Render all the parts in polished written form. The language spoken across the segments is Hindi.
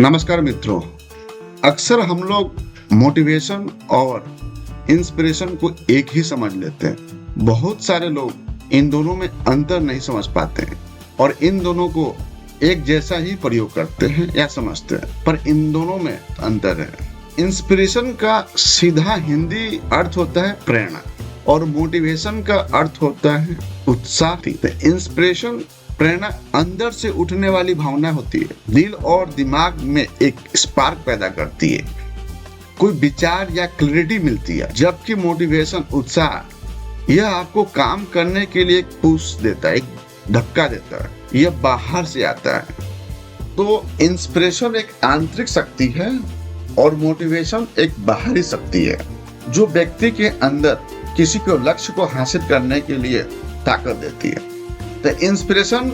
नमस्कार मित्रों। अक्सर हम लोग मोटिवेशन और इंस्पिरेशन को एक ही समझ लेते हैं। बहुत सारे लोग इन दोनों में अंतर नहीं समझ पाते हैं और इन दोनों को एक जैसा ही प्रयोग करते हैं या समझते हैं, पर इन दोनों में अंतर है। इंस्पिरेशन का सीधा हिंदी अर्थ होता है प्रेरणा और मोटिवेशन का अर्थ होता है उत्साह। इंस्पिरेशन प्रेरणा अंदर से उठने वाली भावना होती है, दिल और दिमाग में एक स्पार्क पैदा करती है, कोई विचार या क्लैरिटी मिलती है। जबकि मोटिवेशन उत्साह यह आपको काम करने के लिए एक पुश देता है, एक धक्का देता है, यह बाहर से आता है। तो इंस्पिरेशन एक आंतरिक शक्ति है और मोटिवेशन एक बाहरी शक्ति है जो व्यक्ति के अंदर किसी को लक्ष्य को हासिल करने के लिए ताकत देती है। तो इंस्पिरेशन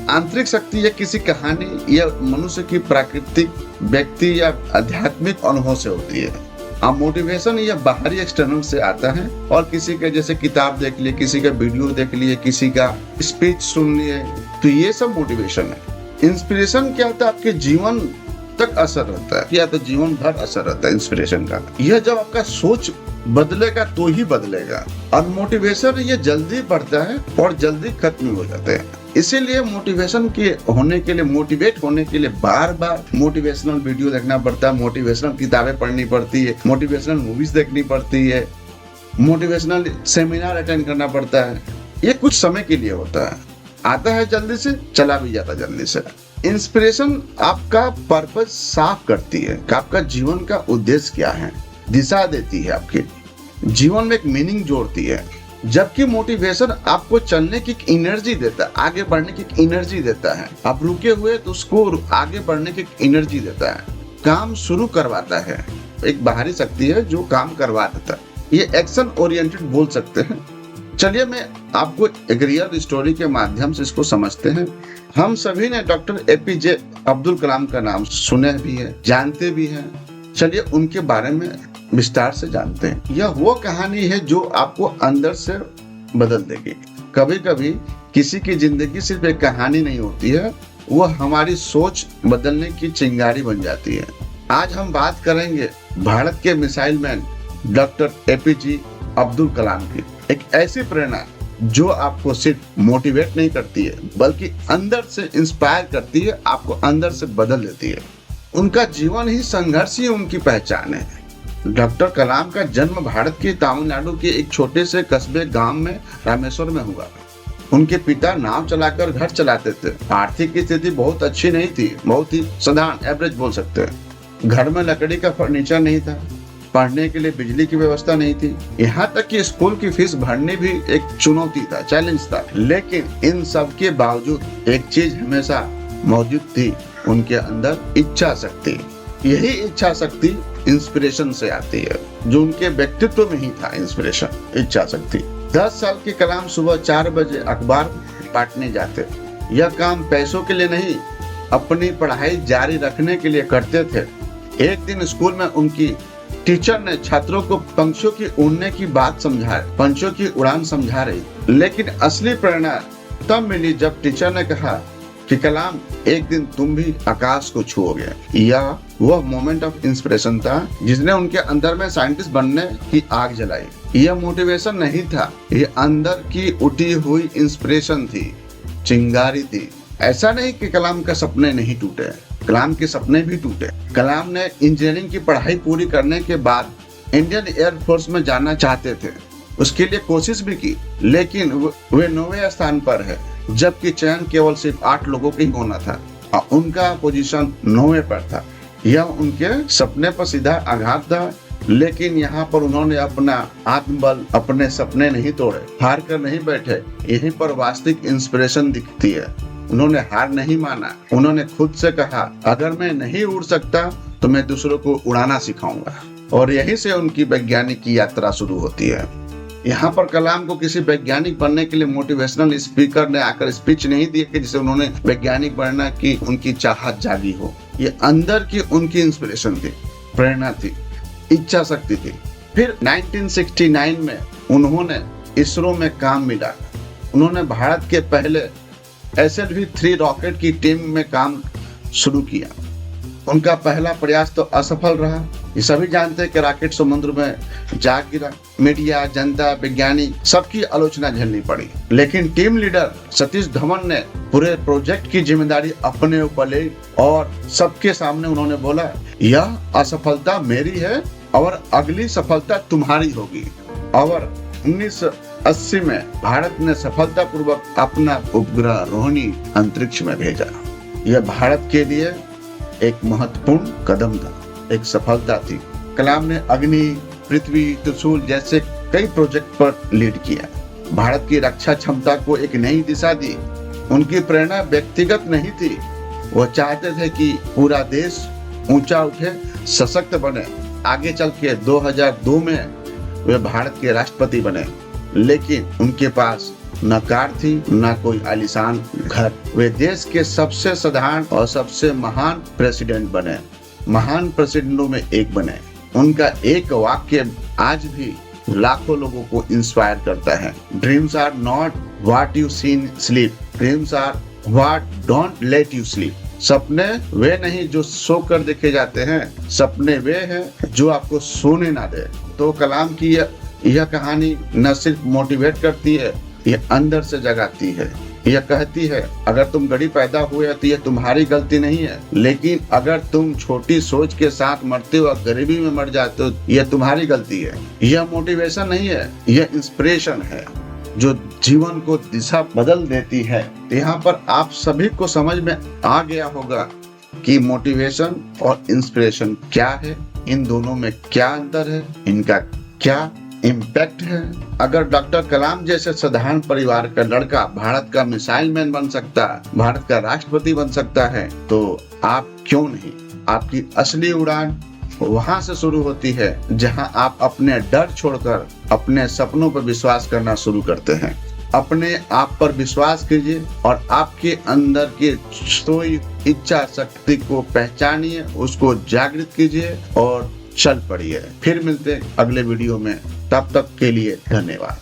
आंतरिक शक्ति या किसी कहानी या मनुष्य की प्राकृतिक व्यक्ति या आध्यात्मिक अनुभव से होती है। अब मोटिवेशन या बाहरी एक्सटर्नल से आता है और किसी के जैसे किताब देख लिए, किसी का वीडियो देख लिए, किसी का स्पीच सुन लिए, तो ये सब मोटिवेशन है। इंस्पिरेशन क्या होता है? आपके जीवन तक असर रहता है या तो जीवन भर असर रहता है इंस्पिरेशन का। यह जब आपका सोच बदलेगा तो ही बदलेगा। और मोटिवेशन ये जल्दी बढ़ता है और जल्दी खत्म हो जाते हैं। इसीलिए मोटिवेशन के होने के लिए, मोटिवेट होने के लिए बार बार मोटिवेशनल वीडियो देखना पड़ता है, मोटिवेशनल किताबें पढ़नी पड़ती है, मोटिवेशनल मूवीज देखनी पड़ती है, मोटिवेशनल सेमिनार अटेंड करना पड़ता है। ये कुछ समय के लिए होता है, आता है जल्दी से, चला भी जाता है जल्दी से। इंस्पिरेशन आपका पर्पस साफ करती है कि आपका जीवन का उद्देश्य क्या है, दिशा देती है, आपके जीवन में एक मीनिंग जोड़ती है। जबकि मोटिवेशन आपको चलने की एनर्जी देता है, आगे बढ़ने की एनर्जी देता है। आप रुके हुए तो उसको आगे बढ़ने की एनर्जी देता है, काम शुरू करवाता है। एक बाहरी शक्ति है जो काम करवा देता है। ये एक्शन ओरिएंटेड बोल सकते हैं। चलिए मैं आपको एक रियल स्टोरी के माध्यम से इसको समझते हैं। हम सभी ने डॉक्टर एपीजे अब्दुल कलाम का नाम सुने भी है, जानते भी हैं। चलिए उनके बारे में विस्तार से जानते हैं। यह वो कहानी है जो आपको अंदर से बदल देगी। कभी कभी किसी की जिंदगी सिर्फ एक कहानी नहीं होती है, वह हमारी सोच बदलने की चिंगारी बन जाती है। आज हम बात करेंगे भारत के missile man doctor APJ Abdul Kalam की। एक ऐसी प्रेरणा जो आपको सिर्फ मोटिवेट नहीं करती है बल्कि अंदर से इंस्पायर करती है, आपको अंदर से बदल देती है। उनका जीवन ही संघर्ष ही उनकी पहचान है। डॉक्टर कलाम का जन्म भारत के तमिलनाडु के एक छोटे से कस्बे गांव में रामेश्वर में हुआ। उनके पिता नाव चलाकर घर चलाते थे। आर्थिक स्थिति बहुत अच्छी नहीं थी, बहुत ही साधारण, एवरेज बोल सकते हैं। घर में लकड़ी का फर्नीचर नहीं था, पढ़ने के लिए बिजली की व्यवस्था नहीं थी, यहाँ तक कि स्कूल की फीस भरनी भी एक चुनौती था, चैलेंज था। लेकिन इन सब के बावजूद एक चीज हमेशा मौजूद थी, उनके अंदर इच्छा शक्ति। यही इच्छा शक्ति इंस्पिरेशन से आती है, जो उनके व्यक्तित्व में ही था। इंस्पिरेशन, इच्छा शक्ति। 10 साल के कलाम सुबह 4 बजे अखबार बांटने जाते। यह काम पैसों के लिए नहीं, अपनी पढ़ाई जारी रखने के लिए करते थे। एक दिन स्कूल में उनकी टीचर ने छात्रों को पंछियों की उड़ने की बात पंछियों की उड़ान समझा रही। लेकिन असली प्रेरणा तब मिली जब टीचर ने कहा कि कलाम, एक दिन तुम भी आकाश को छुओगे। यह वह मोमेंट ऑफ इंस्पिरेशन था जिसने उनके अंदर में साइंटिस्ट बनने की आग जलाई। यह मोटिवेशन नहीं था, यह अंदर की उठी हुई इंस्पिरेशन थी, चिंगारी थी। ऐसा नहीं कि कलाम के सपने नहीं टूटे, कलाम के सपने भी टूटे। कलाम ने इंजीनियरिंग की पढ़ाई पूरी करने के बाद इंडियन एयरफोर्स में जाना चाहते थे। उसके लिए कोशिश भी की, लेकिन वे 9वें स्थान पर है, जबकि चयन केवल सिर्फ 8 लोगों का ही होना था और उनका पोजीशन 9वें पर था। यह उनके सपने पर सीधा आघात था। लेकिन यहाँ पर उन्होंने अपना आत्मबल, अपने सपने नहीं तोड़े, हार कर नहीं बैठे। यहीं पर वास्तविक इंस्पिरेशन दिखती है। उन्होंने हार नहीं माना। उन्होंने खुद से कहा, अगर मैं नहीं उड़ सकता तो मैं दूसरों को उड़ाना सिखाऊंगा। और यहीं से उनकी वैज्ञानिक की यात्रा शुरू होती है। यहाँ पर कलाम को किसी वैज्ञानिक बनने के लिए मोटिवेशनल स्पीकर ने आकर स्पीच नहीं दी कि जिसे उन्होंने वैज्ञानिक बनना की उनकी चाहत जागी हो। ये अंदर की उनकी इंस्पिरेशन थी, प्रेरणा थी, इच्छा शक्ति थी। फिर 1969 में उन्होंने इसरो में काम मिला। उन्होंने भारत के पहले SLV-3 रॉकेट की टीम में काम शुरू किया। उनका पहला प्रयास तो असफल रहा। ये सभी जानते हैं कि रॉकेट समुद्र में जा गिरा। मीडिया, जनता, वैज्ञानिक सबकी आलोचना झेलनी पड़ी, लेकिन टीम लीडर सतीश धवन ने पूरे प्रोजेक्ट की जिम्मेदारी अपने ऊपर ली और सबके सामने उन्होंने बोला, यह असफलता मेरी है और अगली सफलता तुम्हारी होगी। और 1980 में भारत ने सफलतापूर्वक अपना उपग्रह रोहिणी अंतरिक्ष में भेजा। यह भारत के लिए एक महत्वपूर्ण कदम था, एक सफलता थी। कलाम ने अग्नि, पृथ्वी, त्रिशूल जैसे कई प्रोजेक्ट पर लीड किया, भारत की रक्षा क्षमता को एक नई दिशा दी। उनकी प्रेरणा व्यक्तिगत नहीं थी, वो चाहते थे कि पूरा देश ऊंचा उठे, सशक्त बने। आगे चल के 2002 में वे भारत के राष्ट्रपति बने, लेकिन उनके पास न कार थी न कोई आलीशान घर। वे देश के सबसे साधारण और सबसे महान प्रेसिडेंट बने, महान प्रेसिडेंटों में एक बने। उनका एक वाक्य आज भी लाखों लोगों को इंस्पायर करता है, dreams are not what you see in sleep, dreams are what don't let you sleep. सपने वे नहीं जो सोकर देखे जाते हैं, सपने वे हैं जो आपको सोने ना दे। तो कलाम की यह कहानी न सिर्फ मोटिवेट करती है, यह अंदर से जगाती है। यह कहती है, अगर तुम गरीब पैदा हुए तो यह तुम्हारी गलती नहीं है, लेकिन अगर तुम छोटी सोच के साथ मरते हो और गरीबी में मर जाते हो, यह तुम्हारी गलती है। यह मोटिवेशन नहीं है, यह इंस्पिरेशन है जो जीवन को दिशा बदल देती है। यहाँ पर आप सभी को समझ में आ गया होगा कि मोटिवेशन और इंस्पिरेशन क्या है, इन दोनों में क्या अंतर है, इनका क्या इम्पैक्ट है। अगर डॉक्टर कलाम जैसे साधारण परिवार का लड़का भारत का मिसाइल मैन बन सकता है, भारत का राष्ट्रपति बन सकता है, तो आप क्यों नहीं। आपकी असली उड़ान वहां से शुरू होती है जहां आप अपने डर छोड़कर अपने सपनों पर विश्वास करना शुरू करते हैं। अपने आप पर विश्वास कीजिए और आपके अंदर के सोई इच्छा शक्ति को पहचानिए, उसको जागृत कीजिए और चल पड़िए। फिर मिलते हैं अगले वीडियो में, तब तक के लिए धन्यवाद।